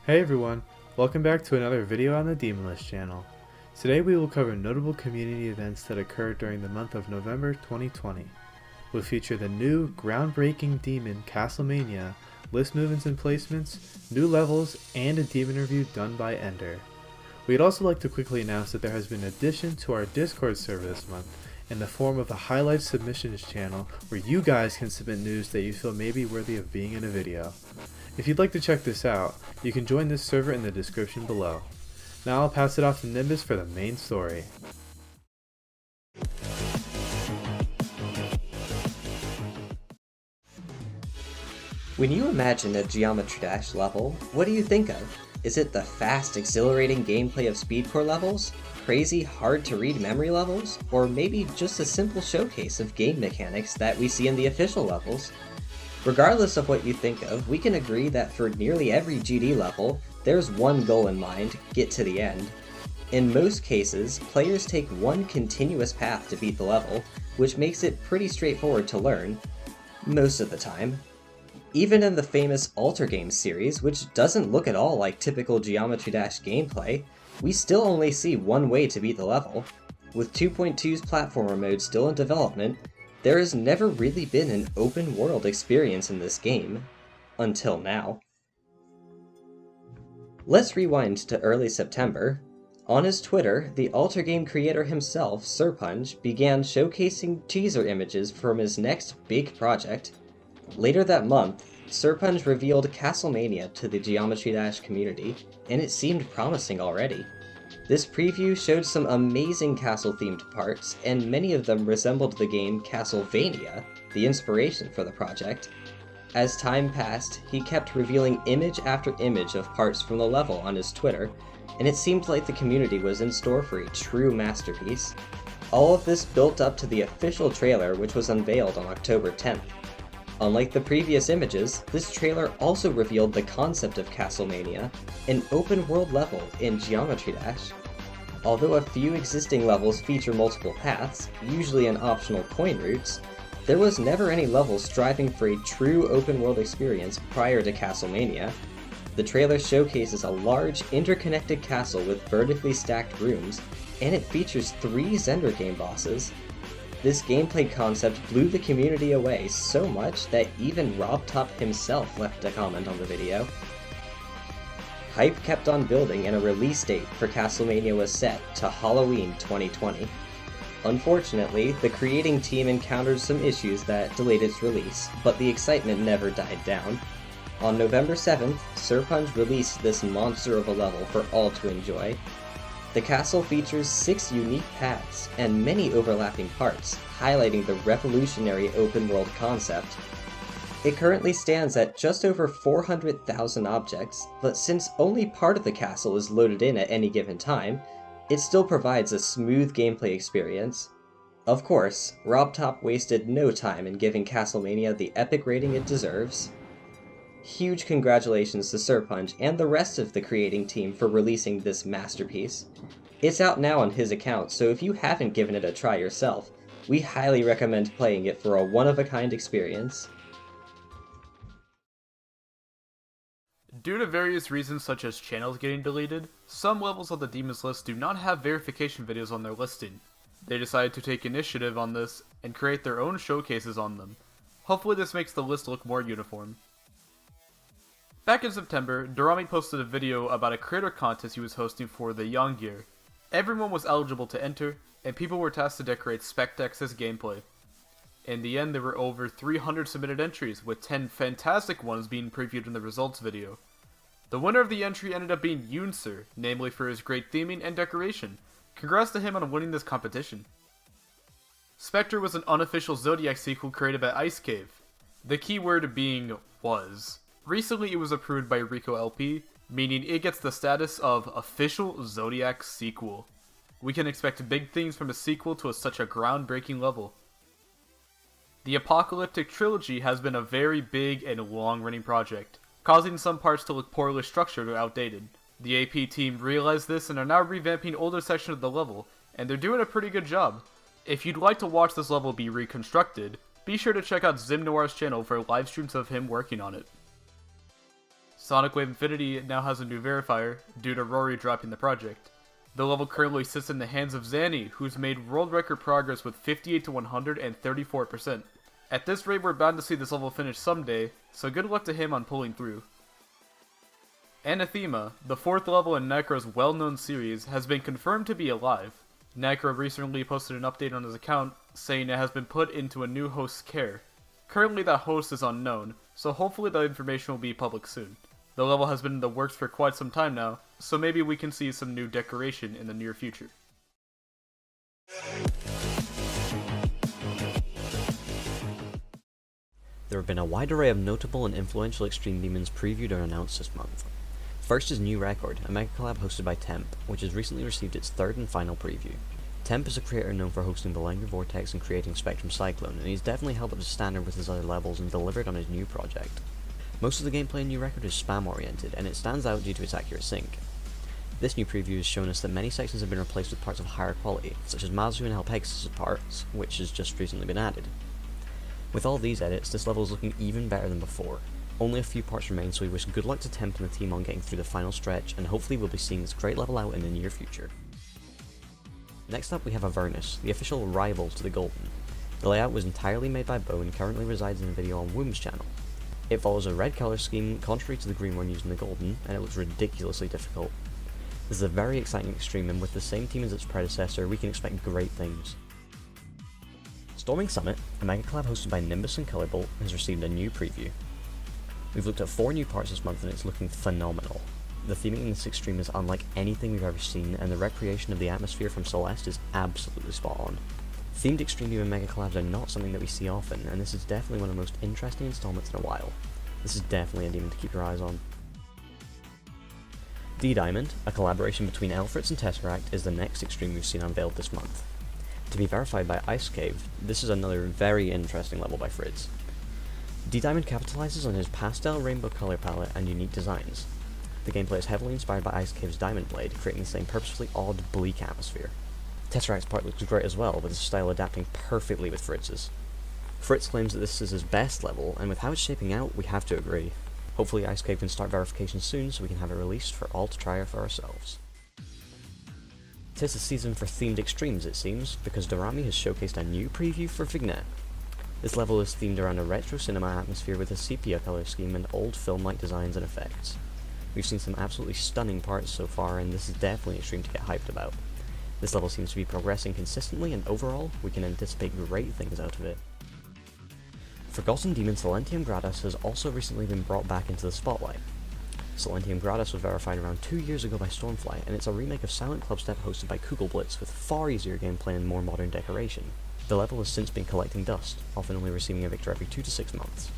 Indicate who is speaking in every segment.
Speaker 1: Hey everyone, welcome back to another video on the Demon List channel. Today we will cover notable community events that occurred during the month of November 2020. We'll feature the new groundbreaking demon CASTLEMANIA, list movements and placements, new levels, and a demon review done by Ender. We'd also like to quickly announce that there has been an addition to our Discord server this month in the form of a highlight submissions channel where you guys can submit news that you feel may be worthy of being in a video. If you'd like to check this out, you can join this server in the description below. Now I'll pass it off to Nimbus for the main story.
Speaker 2: When you imagine a Geometry Dash level, what do you think of? Is it the fast, exhilarating gameplay of speedcore levels? Crazy, hard-to-read memory levels? Or maybe just a simple showcase of game mechanics that we see in the official levels? Regardless of what you think of, we can agree that for nearly every GD level, there's one goal in mind: get to the end. In most cases, players take one continuous path to beat the level, which makes it pretty straightforward to learn, most of the time. Even in the famous Alter Games series, which doesn't look at all like typical Geometry Dash gameplay, we still only see one way to beat the level. With 2.2's platformer mode still in development, there has never really been an open world experience in this game, until now. Let's rewind to early September. On his Twitter, the Alter Game creator himself, Serpunj, began showcasing teaser images from his next big project. Later that month, Serpunj revealed CASTLEMANIA to the Geometry Dash community, and it seemed promising already. This preview showed some amazing castle-themed parts, and many of them resembled the game Castlevania, the inspiration for the project. As time passed, he kept revealing image after image of parts from the level on his Twitter, and it seemed like the community was in store for a true masterpiece. All of this built up to the official trailer, which was unveiled on October 10th. Unlike the previous images, this trailer also revealed the concept of CASTLEMANIA, an open-world level in Geometry Dash. Although a few existing levels feature multiple paths, usually in optional coin routes, there was never any level striving for a true open-world experience prior to CASTLEMANIA. The trailer showcases a large, interconnected castle with vertically stacked rooms, and it features 3 Zender game bosses. This gameplay concept blew the community away so much that even Rocipher himself left a comment on the video. Hype kept on building, and a release date for CASTLEMANIA was set to Halloween 2020. Unfortunately, the creating team encountered some issues that delayed its release, but the excitement never died down. On November 7th, Serpunj released this monster of a level for all to enjoy. The castle features 6 unique paths and many overlapping parts, highlighting the revolutionary open-world concept. It currently stands at just over 400,000 objects, but since only part of the castle is loaded in at any given time, it still provides a smooth gameplay experience. Of course, Rocipher wasted no time in giving CASTLEMANIA the epic rating it deserves. Huge congratulations to Serpunj and the rest of the creating team for releasing this masterpiece. It's out now on his account, so if you haven't given it a try yourself, we highly recommend playing it for a one-of-a-kind experience.
Speaker 3: Due to various reasons such as channels getting deleted, some levels on the Demons list do not have verification videos on their listing. They decided to take initiative on this and create their own showcases on them. Hopefully this makes the list look more uniform. Back in September, Dorami posted a video about a creator contest he was hosting for the YANGIRE. Everyone was eligible to enter, and people were tasked to decorate spec decks as gameplay. In the end, there were over 300 submitted entries, with 10 fantastic ones being previewed in the results video. The winner of the entry ended up being Yoonsr, namely for his great theming and decoration. Congrats to him on winning this competition. Spectre was an unofficial Zodiac sequel created by Ice Cave, the key word being was. Recently it was approved by Rico LP, meaning it gets the status of official Zodiac sequel. We can expect big things from a sequel to such a groundbreaking level. The Apocalyptic Trilogy has been a very big and long-running project, causing some parts to look poorly structured or outdated. The AP team realized this and are now revamping older sections of the level, and they're doing a pretty good job. If you'd like to watch this level be reconstructed, be sure to check out Zim Noir's channel for live streams of him working on it. Sonic Wave Infinity now has a new verifier, due to Rory dropping the project. The level currently sits in the hands of Zanny, who's made world record progress with 58 to 134%. At this rate, we're bound to see this level finish someday, so good luck to him on pulling through. Anathema, the 4th level in Necro's well-known series, has been confirmed to be alive. Necro recently posted an update on his account, saying it has been put into a new host's care. Currently that host is unknown, so hopefully that information will be public soon. The level has been in the works for quite some time now, so maybe we can see some new decoration in the near future.
Speaker 4: There have been a wide array of notable and influential Extreme Demons previewed or announced this month. First is New Record, a mega collab hosted by Temp, which has recently received its 3rd and final preview. Temp is a creator known for hosting the Languor Vortex and creating Spectrum Cyclone, and he's definitely held up to standard with his other levels and delivered on his new project. Most of the gameplay in New Record is spam oriented, and it stands out due to its accurate sync. This new preview has shown us that many sections have been replaced with parts of higher quality, such as Mazu and Helpegus' parts, which has just recently been added. With all these edits, this level is looking even better than before. Only a few parts remain, so we wish good luck to Temp and the team on getting through the final stretch, and hopefully we'll be seeing this great level out in the near future. Next up we have Avernus, the official rival to the Golden. The layout was entirely made by Bo and currently resides in a video on Womb's channel. It follows a red colour scheme contrary to the green one used in the Golden, and it looks ridiculously difficult. This is a very exciting extreme, and with the same team as its predecessor, we can expect great things. Storming Summit, a mega collab hosted by Nimbus and Colorbolt, has received a new preview. We've looked at 4 new parts this month and it's looking phenomenal. The theming in this extreme is unlike anything we've ever seen, and the recreation of the atmosphere from Celeste is absolutely spot on. Themed Extreme Demon mega collabs are not something that we see often, and this is definitely one of the most interesting installments in a while. This is definitely a demon to keep your eyes on. D-Diamond, a collaboration between Elfritz and Tesseract, is the next extreme we've seen unveiled this month. To be verified by Ice Cave, this is another very interesting level by Fritz. D-Diamond capitalizes on his pastel rainbow color palette and unique designs. The gameplay is heavily inspired by Ice Cave's Diamond Blade, creating the same purposefully odd, bleak atmosphere. Tesseract's part looks great as well, with his style adapting perfectly with Fritz's. Fritz claims that this is his best level, and with how it's shaping out, we have to agree. Hopefully Ice Cave can start verification soon so we can have it released for all to try out for ourselves. 'Tis a season for themed extremes, it seems, because Dorami has showcased a new preview for Vignette. This level is themed around a retro cinema atmosphere with a sepia color scheme and old film-like designs and effects. We've seen some absolutely stunning parts so far, and this is definitely an extreme to get hyped about. This level seems to be progressing consistently, and overall, we can anticipate great things out of it. Forgotten Demon Silentium Gratis has also recently been brought back into the spotlight. Silentium Gratis was verified around 2 years ago by Stormfly, and it's a remake of Silent Clubstep hosted by Kugelblitz with far easier gameplay and more modern decoration. The level has since been collecting dust, often only receiving a victor every 2 to 6 months.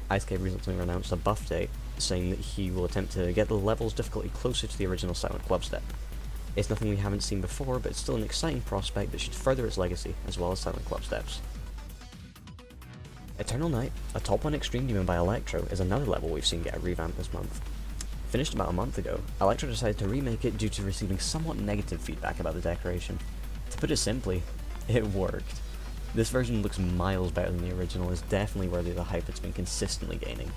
Speaker 4: Ice Cave recently announced a buff date, saying that he will attempt to get the level's difficulty closer to the original Silent Clubstep. It's nothing we haven't seen before, but it's still an exciting prospect that should further its legacy, as well as Silent Clubsteps. Eternal Night, a top 1 Extreme Demon by Electro, is another level we've seen get a revamp this month. Finished about a month ago, Electro decided to remake it due to receiving somewhat negative feedback about the decoration. To put it simply, it worked. This version looks miles better than the original, is definitely worthy of the hype it's been consistently gaining.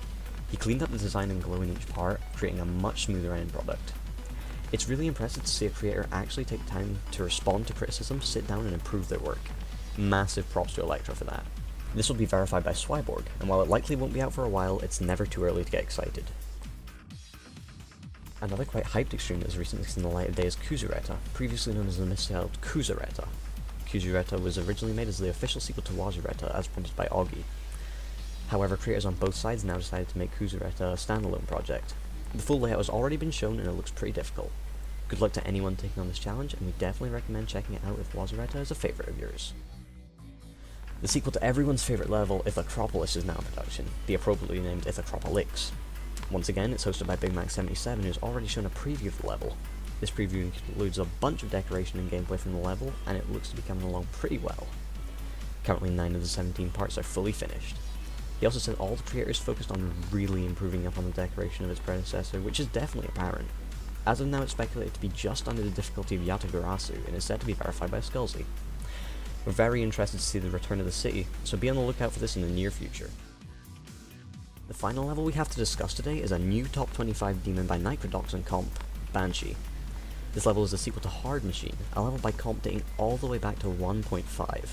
Speaker 4: He cleaned up the design and glow in each part, creating a much smoother end product. It's really impressive to see a creator actually take time to respond to criticism, sit down and improve their work. Massive props to Electro for that. This will be verified by Swyborg, and while it likely won't be out for a while, it's never too early to get excited. Another quite hyped extreme that has recently seen the light of day is Kuzureta, previously known as the misspelled Kuzureta. Kuzureta was originally made as the official sequel to Wazureta, as printed by Augie. However, creators on both sides now decided to make Kuzureta a standalone project. The full layout has already been shown and it looks pretty difficult. Good luck to anyone taking on this challenge, and we definitely recommend checking it out if Wazureta is a favourite of yours. The sequel to everyone's favourite level, Ithacropolis, is now in production, the appropriately named Ithacropolix. Once again, it's hosted by BigMac77, who's already shown a preview of the level. This preview includes a bunch of decoration and gameplay from the level, and it looks to be coming along pretty well. Currently 9 of the 17 parts are fully finished. He also said all the creators focused on really improving upon the decoration of its predecessor, which is definitely apparent. As of now, it's speculated to be just under the difficulty of Yatagarasu, and is said to be verified by Skullsy. We're very interested to see the return of the city, so be on the lookout for this in the near future. The final level we have to discuss today is a new top 25 demon by Nitrodox and comp, Banshee. This level is a sequel to Hard Machine, a level by comp dating all the way back to 1.5.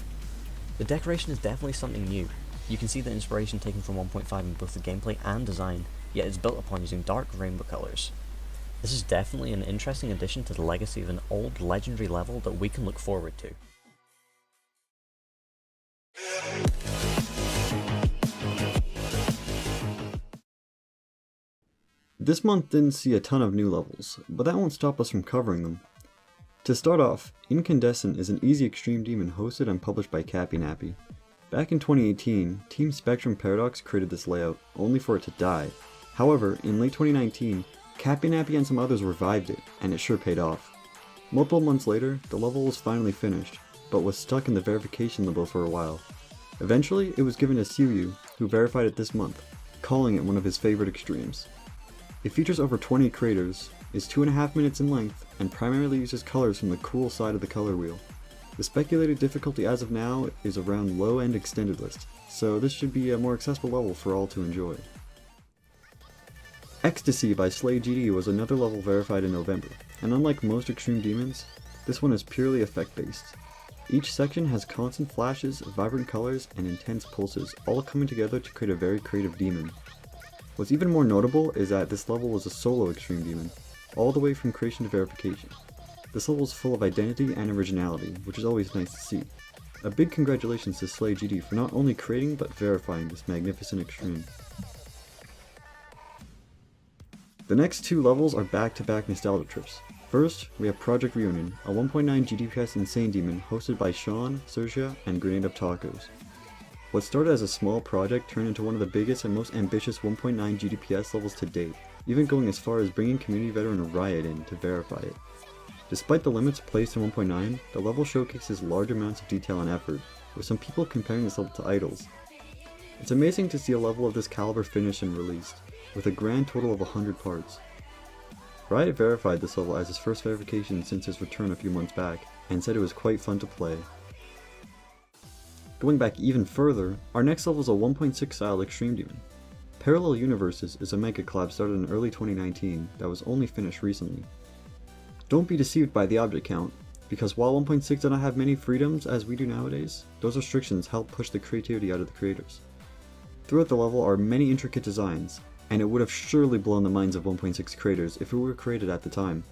Speaker 4: The decoration is definitely something new. You can see the inspiration taken from 1.5 in both the gameplay and design, yet it's built upon using dark rainbow colors. This is definitely an interesting addition to the legacy of an old legendary level that we can look forward to.
Speaker 5: This month didn't see a ton of new levels, but that won't stop us from covering them. To start off, Incandescent is an easy extreme demon hosted and published by Cappy Nappy. Back in 2018, Team Spectrum Paradox created this layout, only for it to die. However, in late 2019, Cappy Nappy and some others revived it, and it sure paid off. Multiple months later, the level was finally finished, but was stuck in the verification limbo for a while. Eventually, it was given to Siryu, who verified it this month, calling it one of his favorite extremes. It features over 20 craters, is 2.5 minutes in length, and primarily uses colors from the cool side of the color wheel. The speculated difficulty as of now is around low and extended list, so this should be a more accessible level for all to enjoy. Ecstasy by Slay GD was another level verified in November, and unlike most extreme demons, this one is purely effect based. Each section has constant flashes, vibrant colors, and intense pulses, all coming together to create a very creative demon. What's even more notable is that this level was a solo extreme demon, all the way from creation to verification. This level is full of identity and originality, which is always nice to see. A big congratulations to Slay GD for not only creating but verifying this magnificent extreme. The next two levels are back-to-back nostalgia trips. First, we have Project Reunion, a 1.9 GDPS insane demon hosted by Sean, Sersha, and Grenade Up Tacos. What started as a small project turned into one of the biggest and most ambitious 1.9 GDPS levels to date, even going as far as bringing community veteran Riot in to verify it. Despite the limits placed in 1.9, the level showcases large amounts of detail and effort, with some people comparing this level to idols. It's amazing to see a level of this caliber finished and released, with a grand total of 100 parts. Riot verified this level as his first verification since his return a few months back, and said it was quite fun to play. Going back even further, our next level is a 1.6 style extreme demon. Parallel Universes is a mega collab started in early 2019 that was only finished recently. Don't be deceived by the object count, because while 1.6 did not have many freedoms as we do nowadays, those restrictions help push the creativity out of the creators. Throughout the level are many intricate designs, and it would have surely blown the minds of 1.6 creators if it were created at the time.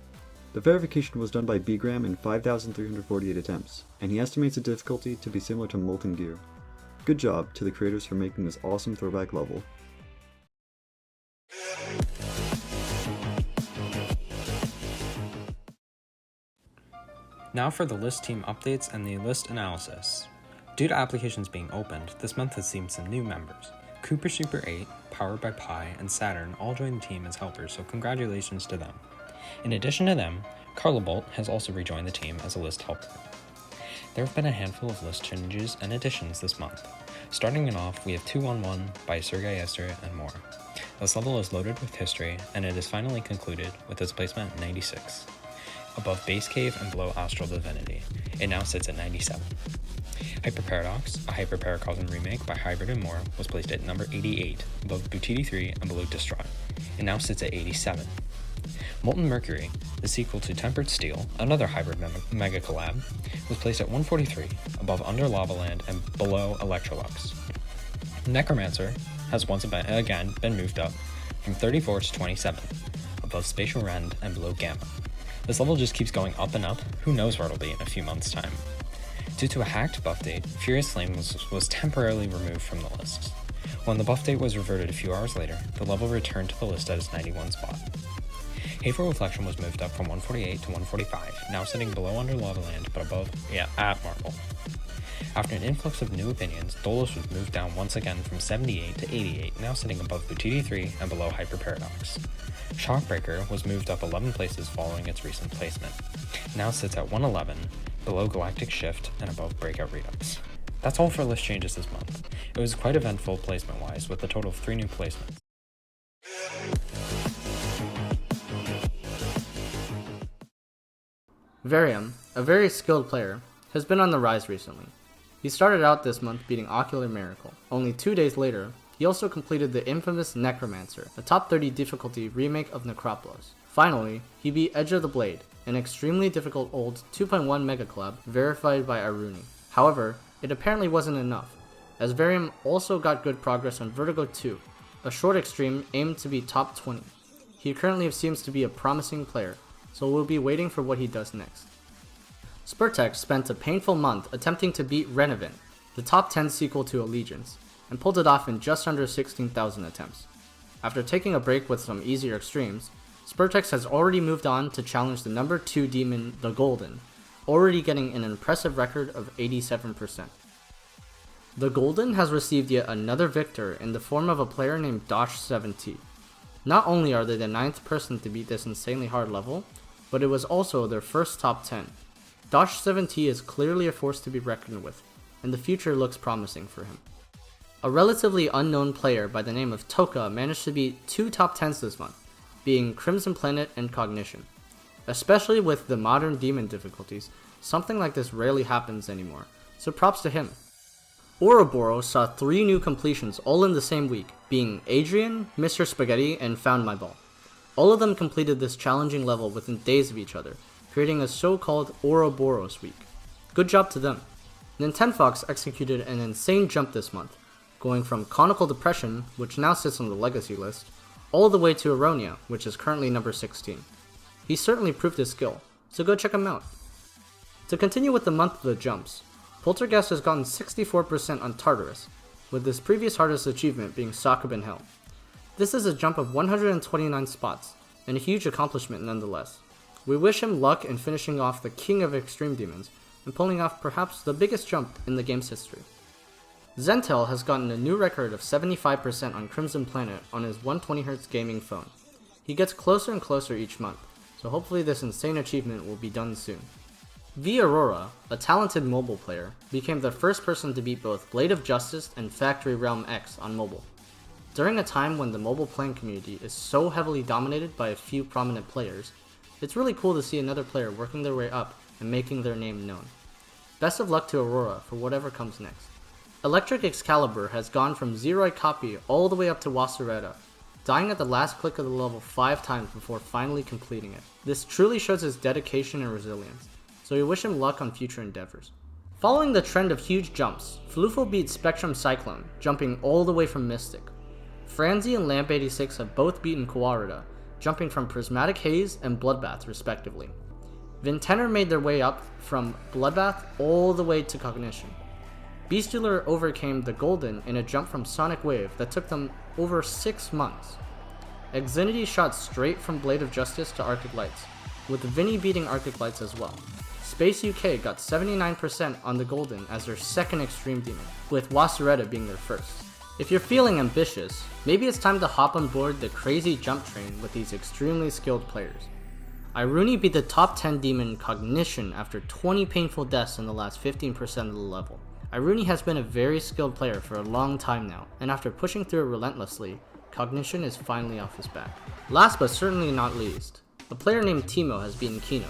Speaker 5: The verification was done by Bgram in 5,348 attempts, and he estimates the difficulty to be similar to Molten Gear. Good job to the creators for making this awesome throwback level.
Speaker 6: Now for the list team updates and the list analysis. Due to applications being opened, this month has seen some new members. Cooper Super 8, PoweredByPie, and Saturn all joined the team as helpers, so congratulations to them. In addition to them, Carla Bolt has also rejoined the team as a list helper. There have been a handful of list changes and additions this month. Starting it off, we have 211 by Sergei Esther and more. This level is loaded with history, and it is finally concluded with its placement at 96. Above Base Cave and below Astral Divinity, it now sits at 97. Hyper Paradox, a Hyperparacosm remake by Hybrid and More, was placed at number 88, above Butiti 3 and below Distraught. It now sits at 87. Molten Mercury, the sequel to Tempered Steel, another hybrid mega collab, was placed at 143, above Under Lava Land and below Electrolux. Necromancer has once again been moved up from 34 to 27, above Spatial Rend and below Gamma. This level just keeps going up and up, who knows where it'll be in a few months' time. Due to a hacked buff date, Furious Flame was temporarily removed from the list. When the buff date was reverted a few hours later, the level returned to the list at its 91 spot. Hateful Reflection was moved up from 148 to 145, now sitting below Under Lava Land but above at Marble. After an influx of new opinions, Dolos was moved down once again from 78 to 88, now sitting above Butiti 3 and below Hyper Paradox. Shockbreaker was moved up 11 places following its recent placement. Now sits at 111, below Galactic Shift and above Breakout Redux. That's all for list changes this month. It was quite eventful placement-wise, with a total of 3 new placements.
Speaker 7: Varium, a very skilled player, has been on the rise recently. He started out this month beating Ocular Miracle. Only 2 days later, He also completed the infamous Necromancer, a top 30 difficulty remake of Necropolis. Finally, he beat Edge of the Blade, an extremely difficult old 2.1 mega collab verified by Iruni. However, it apparently wasn't enough, as Varium also got good progress on Vertigo 2, a short extreme aimed to be top 20. He currently seems to be a promising player, so we'll be waiting for what he does next. Spurtex spent a painful month attempting to beat Renovant, the top 10 sequel to Allegiance, and pulled it off in just under 16,000 attempts. After taking a break with some easier extremes, Spurtex has already moved on to challenge the number 2 demon, the Golden, already getting an impressive record of 87%. The Golden has received yet another victor in the form of a player named Dosh7T. Not only are they the 9th person to beat this insanely hard level, but it was also their first top 10. Dosh7T is clearly a force to be reckoned with, and the future looks promising for him. A relatively unknown player by the name of Toka managed to beat 2 top 10s this month, being Crimson Planet and Cognition. Especially with the modern demon difficulties, something like this rarely happens anymore, so props to him. Ouroboros saw 3 new completions all in the same week, being Adrian, Mr. Spaghetti, and Found My Ball. All of them completed this challenging level within days of each other, creating a so-called Ouroboros week. Good job to them. Nintenfox executed an insane jump this month, going from Conical Depression, which now sits on the legacy list, all the way to Aronia, which is currently number 16. He certainly proved his skill, so go check him out. To continue with the month of the jumps, Poltergeist has gotten 64% on Tartarus, with his previous hardest achievement being Sock in Hell. This is a jump of 129 spots, and a huge accomplishment nonetheless. We wish him luck in finishing off the king of extreme demons, and pulling off perhaps the biggest jump in the game's history. Zentel has gotten a new record of 75% on Crimson Planet on his 120Hz gaming phone. He gets closer and closer each month, so hopefully this insane achievement will be done soon. V Aurora, a talented mobile player, became the first person to beat both Blade of Justice and Factory Realm X on mobile. During a time when the mobile playing community is so heavily dominated by a few prominent players, it's really cool to see another player working their way up and making their name known. Best of luck to Aurora for whatever comes next. Electric Excalibur has gone from Zeroid Copy all the way up to Wasseretta, dying at the last click of the level 5 times before finally completing it. This truly shows his dedication and resilience, so we wish him luck on future endeavors. Following the trend of huge jumps, Flufo beat Spectrum Cyclone, jumping all the way from Mystic. Franzi and Lamp86 have both beaten Kawarada, jumping from Prismatic Haze and Bloodbath respectively. Vintenor made their way up from Bloodbath all the way to Cognition. Beastular overcame the Golden in a jump from Sonic Wave that took them over 6 months. Exinity shot straight from Blade of Justice to Arctic Lights, with Vinny beating Arctic Lights as well. Space UK got 79% on the Golden as their second extreme demon, with Wasseretta being their first. If you're feeling ambitious, maybe it's time to hop on board the crazy jump train with these extremely skilled players. Iruni beat the top 10 demon Cognition after 20 painful deaths in the last 15% of the level. Iruni has been a very skilled player for a long time now, and after pushing through it relentlessly, Cognition is finally off his back. Last but certainly not least, a player named Timo has beaten Kinos,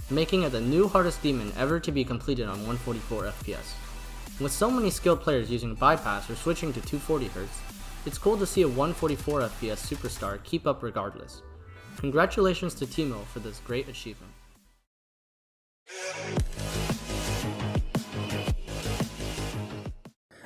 Speaker 7: making it the new hardest demon ever to be completed on 144 FPS. With so many skilled players using bypass or switching to 240Hz, it's cool to see a 144 FPS superstar keep up regardless. Congratulations to Timo for this great achievement.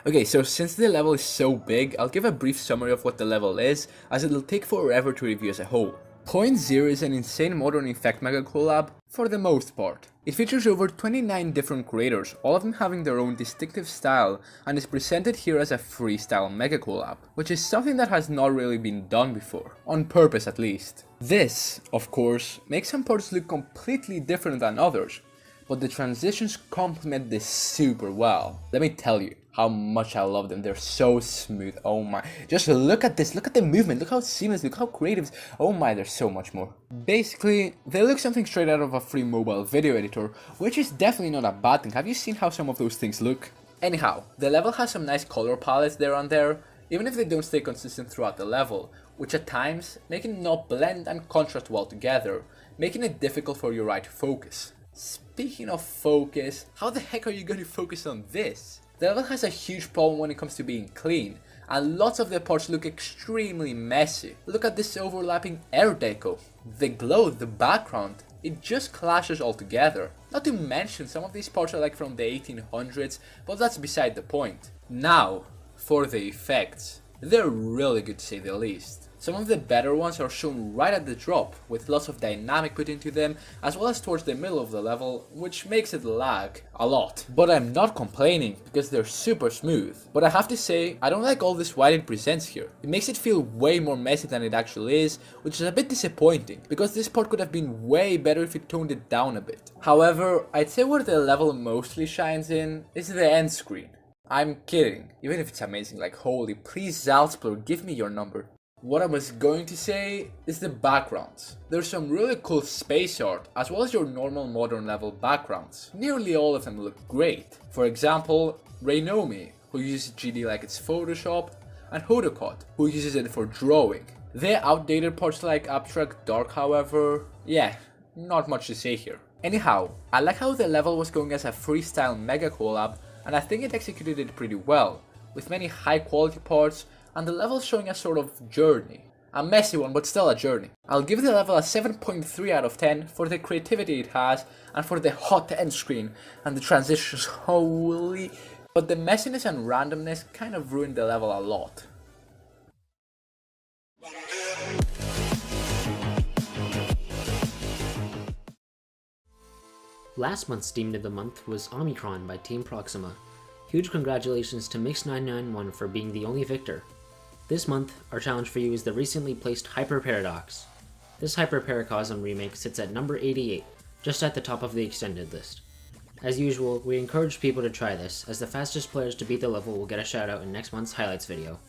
Speaker 8: Okay, so since the level is so big, I'll give a brief summary of what the level is, as it'll take forever to review as a whole. Point Zero is an insane modern effect mega collab for the most part. It features over 29 different creators, all of them having their own distinctive style, and is presented here as a freestyle mega collab, which is something that has not really been done before, on purpose at least. This, of course, makes some parts look completely different than others, but the transitions complement this super well. Let me tell you how much I love them. They're so smooth. Oh my, just look at this, look at the movement, look how seamless, look how creative. Oh my, there's so much more. Basically, they look something straight out of a free mobile video editor, which is definitely not a bad thing. Have you seen how some of those things look? Anyhow, the level has some nice color palettes there and there, even if they don't stay consistent throughout the level, which at times make it not blend and contrast well together, making it difficult for your eye to focus. Speaking of focus, how the heck are you going to focus on this? The level has a huge problem when it comes to being clean, and lots of the parts look extremely messy. Look at this overlapping air deco, the glow, the background, it just clashes all together. Not to mention some of these parts are like from the 1800s, but that's beside the point. Now, for the effects. They're really good to say the least. Some of the better ones are shown right at the drop, with lots of dynamic put into them, as well as towards the middle of the level, which makes it lag a lot. But I'm not complaining, because they're super smooth. But I have to say, I don't like all this white it presents here. It makes it feel way more messy than it actually is, which is a bit disappointing, because this part could have been way better if it toned it down a bit. However, I'd say where the level mostly shines in is the end screen. I'm kidding, even if it's amazing, like holy, please Zaltzblur, give me your number. What I was going to say is the backgrounds. There's some really cool space art, as well as your normal modern level backgrounds. Nearly all of them look great. For example, Raynomi, who uses GD like it's Photoshop, and Hodokot, who uses it for drawing. The outdated parts like Abstract Dark, however, yeah, not much to say here. Anyhow, I like how the level was going as a freestyle mega collab, and I think it executed it pretty well, with many high quality parts, and the level showing a sort of journey. A messy one, but still a journey. I'll give the level a 7.3 out of 10 for the creativity it has, and for the hot end screen, and the transitions, holy. But the messiness and randomness kind of ruined the level a lot.
Speaker 9: Last month's Demon of the Month was Omicron by Team Proxima. Huge congratulations to Mix991 for being the only victor. This month, our challenge for you is the recently placed Hyper Paradox. This Hyper Paracosm remake sits at number 88, just at the top of the extended list. As usual, we encourage people to try this, as the fastest players to beat the level will get a shoutout in next month's highlights video.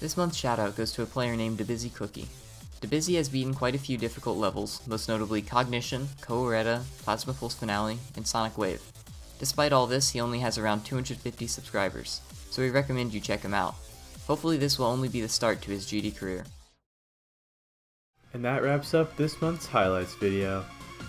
Speaker 10: This month's shoutout goes to a player named Debejor. Debejor has beaten quite a few difficult levels, most notably Cognition, Coeretta, Plasma Pulse Finale, and Sonic Wave. Despite all this, he only has around 250 subscribers, so we recommend you check him out. Hopefully this will only be the start to his GD career.
Speaker 1: And that wraps up this month's highlights video.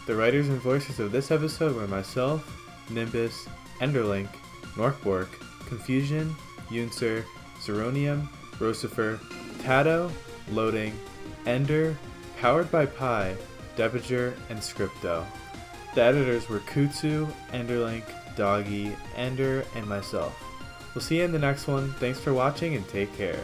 Speaker 1: The writers and voices of this episode were myself, Nimbus, Enderlink, norkbork, Confusion, Yoonsr, Zeronium, Rocipher, Tato, Loading, Ender, PoweredByPie, Debejor, and Skrypto. The editors were Kutsu, Enderlink, Doggie, Ender, and myself. We'll see you in the next one. Thanks for watching and take care.